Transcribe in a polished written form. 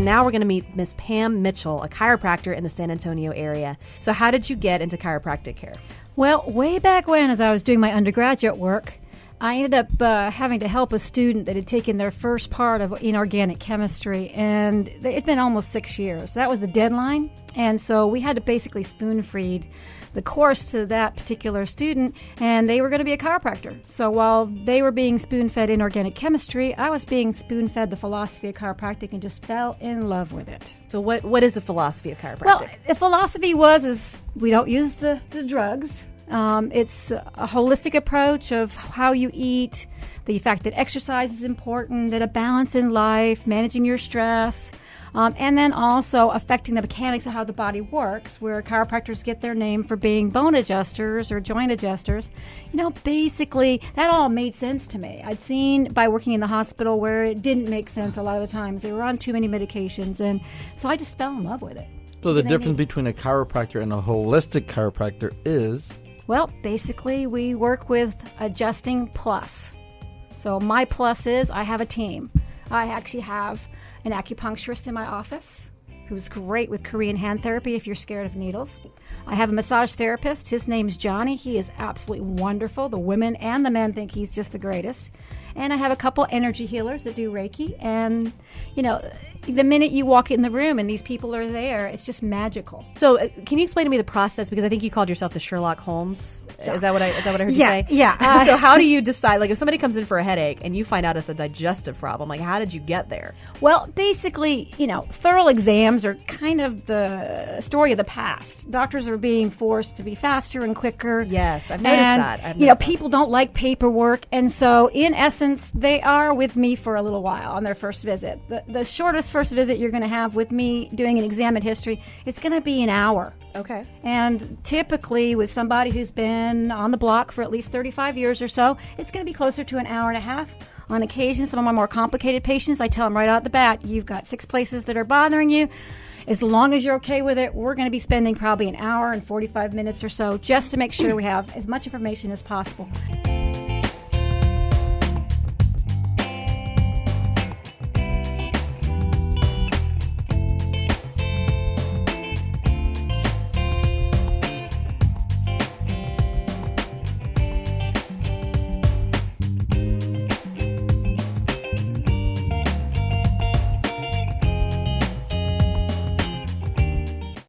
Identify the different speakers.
Speaker 1: now we're going to meet Miss Pam Mitchell, a chiropractor in the San Antonio area. So how did you get into chiropractic care?
Speaker 2: Well, way back when, as I was doing my undergraduate work, I ended up having to help a student that had taken their first part of inorganic chemistry, and it'd been almost 6 years. That was the deadline, and so we had to basically spoon-feed the course to that particular student, and they were going to be a chiropractor. So while they were being spoon-fed inorganic chemistry, I was being spoon-fed the philosophy of chiropractic and just fell in love with it.
Speaker 1: So what is the philosophy of chiropractic?
Speaker 2: Well, the philosophy is we don't use the drugs. It's a holistic approach of how you eat, the fact that exercise is important, that a balance in life, managing your stress, and then also affecting the mechanics of how the body works, where chiropractors get their name for being bone adjusters or joint adjusters. Basically, that all made sense to me. I'd seen by working in the hospital where it didn't make sense a lot of the times. They were on too many medications, and so I just fell in love with it.
Speaker 3: So the difference between a chiropractor and a holistic chiropractor is?
Speaker 2: Well, basically, we work with adjusting plus. So my plus is I have a team. I actually have an acupuncturist in my office who's great with Korean hand therapy if you're scared of needles. I have a massage therapist. His name's Johnny. He is absolutely wonderful. The women and the men think he's just the greatest. And I have a couple energy healers that do Reiki. And, the minute you walk in the room and these people are there, it's just magical.
Speaker 1: So can you explain to me the process? Because I think you called yourself the Sherlock Holmes. Is that what I heard you say?
Speaker 2: Yeah.
Speaker 1: So how do you decide, if somebody comes in for a headache and you find out it's a digestive problem, how did you get there?
Speaker 2: Well, basically, thorough exams are kind of the story of the past. Doctors are being forced to be faster and quicker.
Speaker 1: Yes, I've noticed that.
Speaker 2: People don't like paperwork. And so, in essence, they are with me for a little while on their first visit. The shortest first visit you're going to have with me doing an exam in history, it's going to be an hour.
Speaker 1: Okay.
Speaker 2: And typically with somebody who's been on the block for at least 35 years or so, it's going to be closer to an hour and a half. On occasion, some of my more complicated patients, I tell them right out the bat, you've got 6 places that are bothering you. As long as you're okay with it, we're going to be spending probably an hour and 45 minutes or so just to make sure we have as much information as possible.